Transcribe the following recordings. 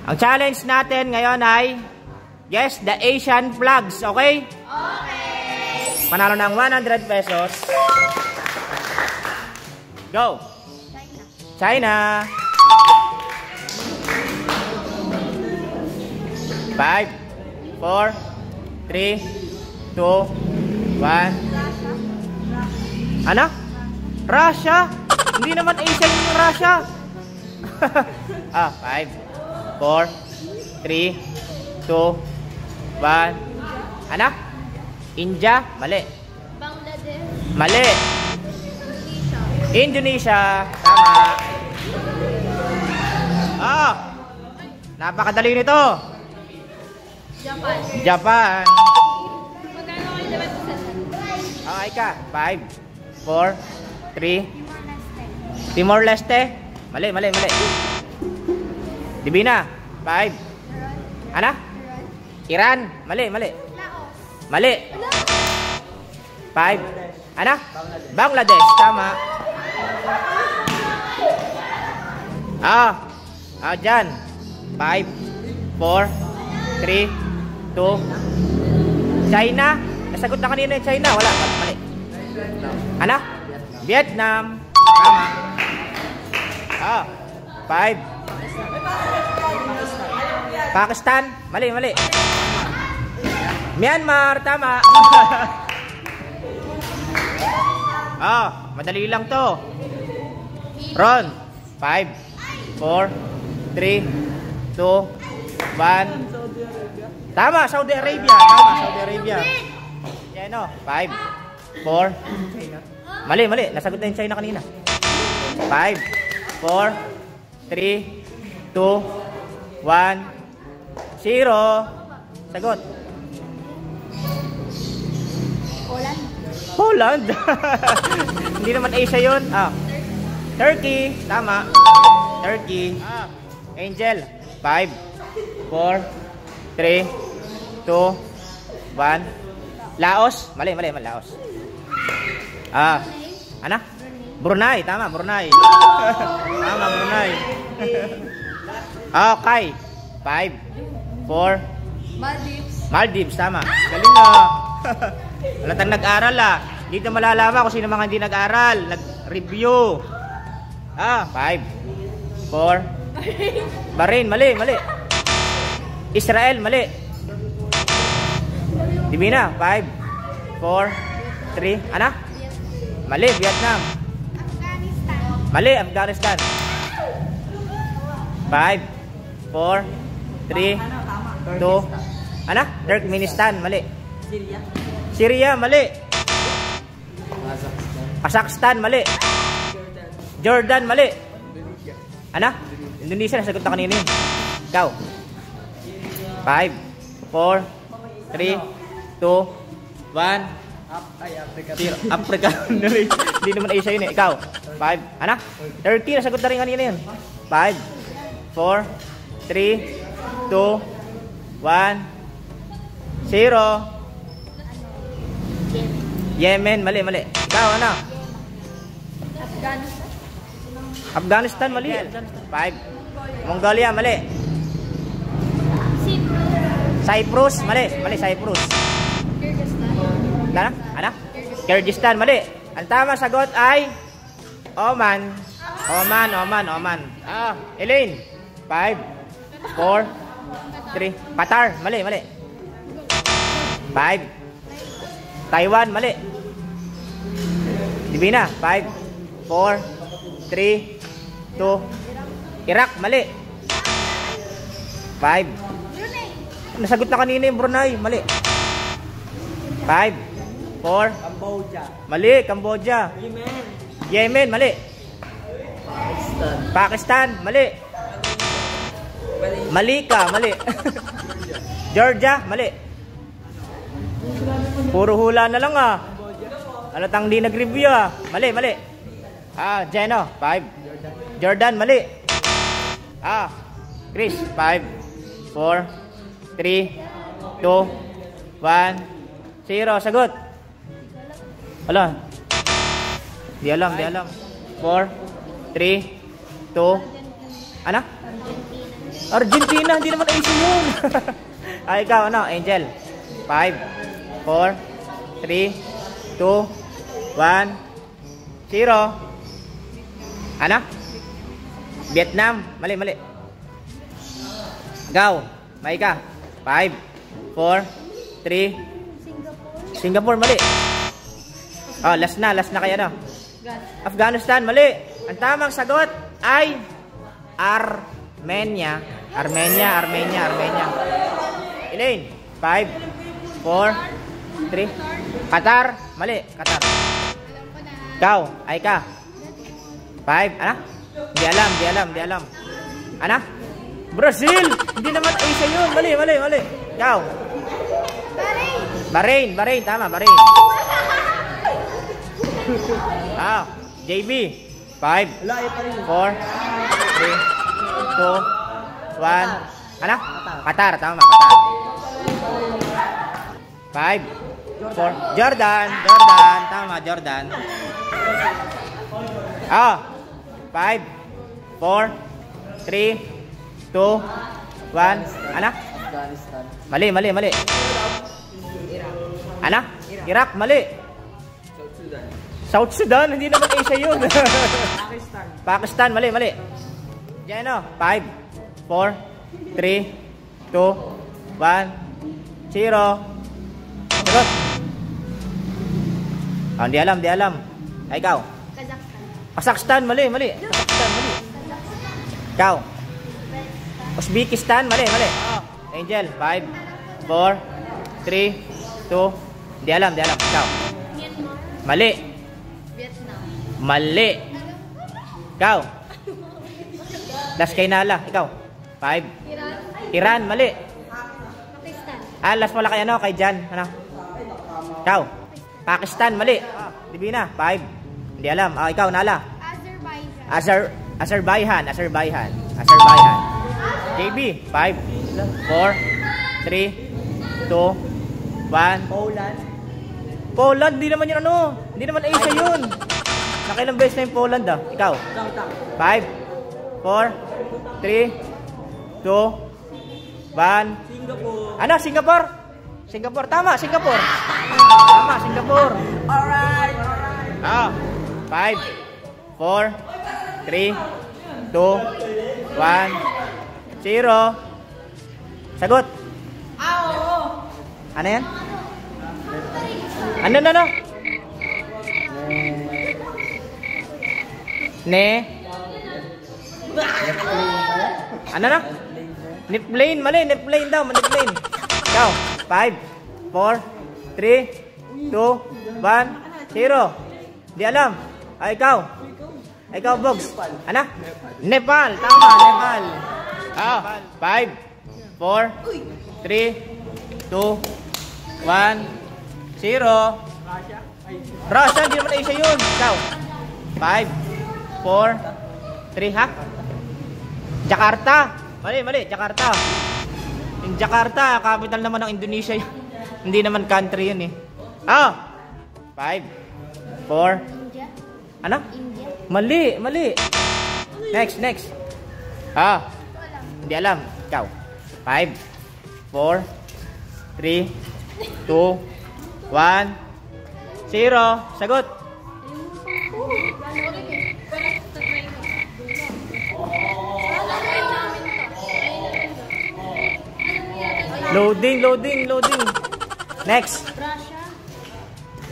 Ang challenge natin ngayon ay guess the Asian flags, okay? Okay. Panalo ng 100 pesos. Go! China. 5, 4, 3, 2, 1. Ano? Russia? Hindi naman Asian yung Russia. 5, 4, 3, 2, 1. Ano? India? Mali. Bangladesh. Mali. Indonesia. Tama. Napakadali nito. Japan. Japan. Magkano kayo dapat sa Okay ka. 5, 4, 3. Timor-Leste. Mali. Divina. 5. Ano? Iran. Mali. Mali. 5. Ano? Bangladesh. Tama. Dyan. 5, 4, 3, 2. China. Nasagot na kanina yung China. Wala. Mali. Ano? Vietnam. Tama. 5. Pakistan. Mali. Myanmar. Tama. Madali lang to. Ron. 5, 4, 3, 2, 1. Tama, Saudi Arabia. Yan o. 5, 4. Mali. Nasagot na yung China kanina. 5, 4, 3, 2, 1, 0. Sagot. Poland. Hindi naman Asia yun. Turkey. Tama. Turkey. Angel. 5, 4, 3, 2, 1. Laos. Mali. Laos. Ano? Brunei. Tama, Brunei. Tama, Brunei. Okay. 5, 4. Maldives. Tama. Galing na. Walang nag-aral Dito malalaman kung sino mga hindi nag-aral. Nag-review. 5, 4. Bahrain. Mali. Israel. Mali. Divina. 5, 4, 3. Ano? Mali. Vietnam. Mali. Afghanistan. 5, 4, 3, 2. Ano? Turkmenistan. Mali. Syria. Mali. Kazakhstan. Mali. Jordan. Mali. Ano? Indonesia. Nasagot na kanina yun. Ikaw. 5, 4, 3, 2, 1. Africa. Hindi naman Asia yun eh. Ikaw. 5. Ano? Turkey. Nasagot na rin kanina yun. 5, 4, 3, 2, 1, 0. Yemen. Mali. Ikaw. Ano? Afghanistan. Mali. 5. Mongolia. Mali. Cyprus. Mali. Cyprus. Ano? Kyrgyzstan. Mali. Ang tama sagot ay Oman. Elaine. 5, 4, 3. Qatar. Mali. 5. Taiwan. Mali. Divina. 5, 4, 3, 2. Iraq. Mali. 5. Nasagot na kanina yung Brunei. Mali. 5, 4. Cambodia. Mali. Cambodia. Yemen. Mali. Pakistan. Mali. Malika. Mali. Georgia. Mali. Puro hula na lang Alatang di nag-review Mali. Jeno. 5. Jordan. Mali. Chris. 5, 4, 3, 2, 1, 0. Sagot. Wala. Di alam. 4, 3, 2. Ano? Argentina, hindi naman Asia yun. Ay, ikaw, ano? Angel. 5, 4, 3, 2, 1, 0. Ano? Vietnam. Mali, mali. Ikaw, Maika. 5, 4, 3, Singapore, mali. Oh, last na kayo, ano? Afghanistan, mali. Ang tamang sagot ay Armenia. Elaine, 5, 4, 3. Qatar, mali. Qatar. Ikaw, Aika. 5, ano? Di alam. Ano? Brazil! Hindi naman Asia yun. Mali. Ikaw. Bahrain, tama, Bahrain. JB. 5, 4, 3, 2, 1. Ano? Qatar, tama, Qatar. 5, 4, Jordan, tama, Jordan. 5, 4, 3, 2, 1. Ano? Afghanistan. Mali. Ano? Iraq, mali. South Sudan, hindi naman Asia yun. Pakistan, mali. Diyan, ano? 5, 4, 3, 2, 1, 0. Sagot. Hindi alam. Ay, ikaw. Kazakhstan, mali. Ikaw. Uzbekistan, mali. Angel, 5, 4, 3, 2. Hindi alam. Ikaw. Mali. Vietnam. Mali. Ikaw. Last kay Nala. Ikaw. 5. Iran, mali. Pakistan. Last pala kay ano, kay Jan. Ano? Ikaw. Pakistan, mali. Divina, 5. Hindi alam. Ikaw, Nala. Azerbaijan. Azerbaijan. JB, 5, 4, 3, 2, 1. Poland, hindi naman yun ano. Hindi naman Asia yun. Nakailang beses na yung Poland Ikaw. 5, 4, 3, 2, 1. Singapore. Ano? Singapore. Tama, Singapore. Alright. 5, 4, 3, 2, 1, 0. Sagot. Ano yan? Ano? Ano na? Nipplane, mali. Nipplane daw. Nipplane. Ikaw. 5, 4, 3, 2, 1, 0. Di alam. Ikaw. Ikaw, Bogs. Ano? Nepal. Tama, Nepal. 5, 4, 3, 2, 1, 0. Russia, hindi naman Asia yun. Ikaw. 5, 4, 3, Jakarta. Mali. Jakarta. Yung Jakarta, capital naman ng Indonesia yun. Hindi naman country yun 5, 4. India. Ano? India. Mali. Next. Hindi alam. Ikaw. 5, 4, 3, 2, 1, 0. Sagot. Loading. Next. Russia.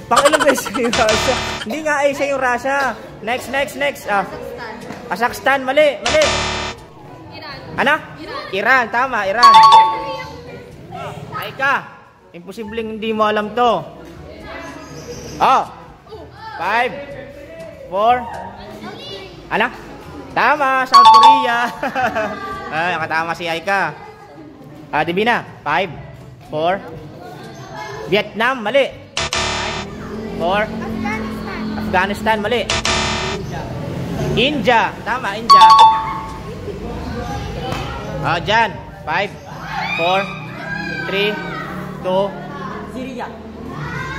Pang-ilang beses yung Russia? Hindi nga Asia yung Russia. Next. Kazakhstan. Kazakhstan, mali. Iran. Ano? Iran, tama, Iran. Ay ka. Imposibleng hindi mo alam to. 5, 4. Ano? Tama, South Korea. Nakatama si Aika. Divina, 5, 4. Vietnam, mali. 4. Afghanistan, mali. India, tama, India. Dyan, 5, 4, 3, 2. Syria.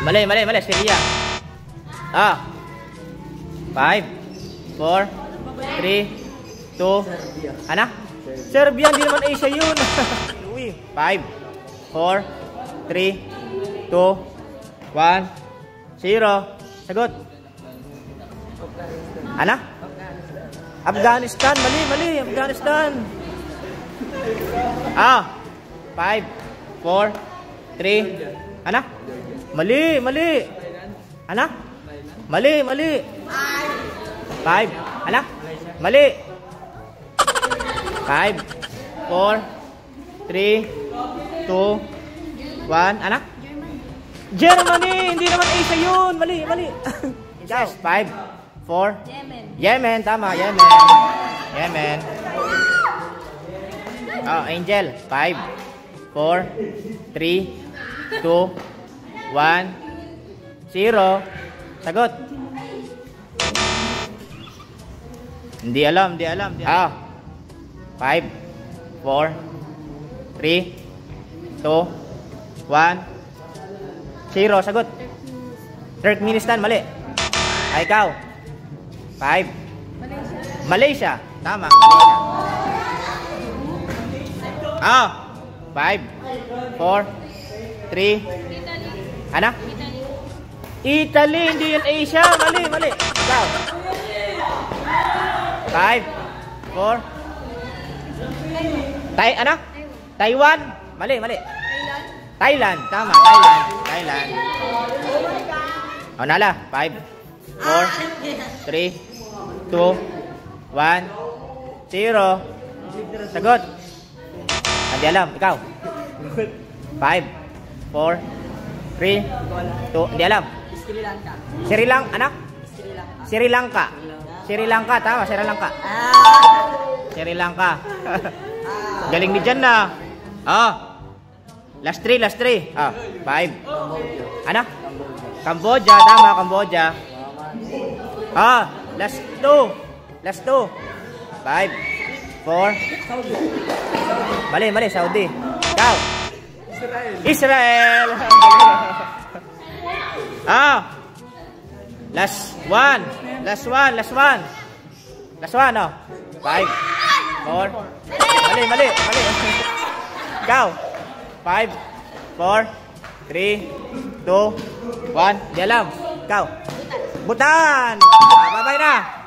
Mali, Syria. 5, 4, 3, 2. Ano? Serbia, hindi naman Asia yun. 5, 4, 3, 2, 1, 0. Sagot. Ano? Afghanistan. Mali. Afghanistan. 5, 4, 3. Ano? Mali. Ano? Mali. 5. Ano? Mali. 5, 4, 3, 2, 1. Ano? Germany! Hindi naman Asia yun! Mali! Yes, 5, 4. Yemen, tama, Yemen. Angel. 5, 4, 3, 2, 1, 0. Sagot. Hindi alam. 5, 4, 3, 2, 1, 0. Sagot. Turkmenistan, mali. Ikaw. 5. Malaysia. Tama, Malaysia. 5, 4, 3. Ano? Italy, hindi yun Asia. Mali. Ikaw. 5, 4. Ano? Taiwan. Mali. Thailand. Tama, Thailand. Nala. 5, 4, 3, 2, 1, 0. Sagot. Hindi alam. Ikaw. 5, 4, 3, 2. Hindi alam. Sri Lanka. Ano? Sri Lanka. Tama, Sri Lanka. Galing ni Jan na. Last 3. 5. Ano? Cambodia. Tama, Cambodia. Last 2. 5, 4. Mali, Saudi. Ikaw. Israel. Last 1. 5, 4. Mali. Ikaw. 5, 4, 3, 2, 1. Di alam. Ikaw. Bhutan. Bye-bye na.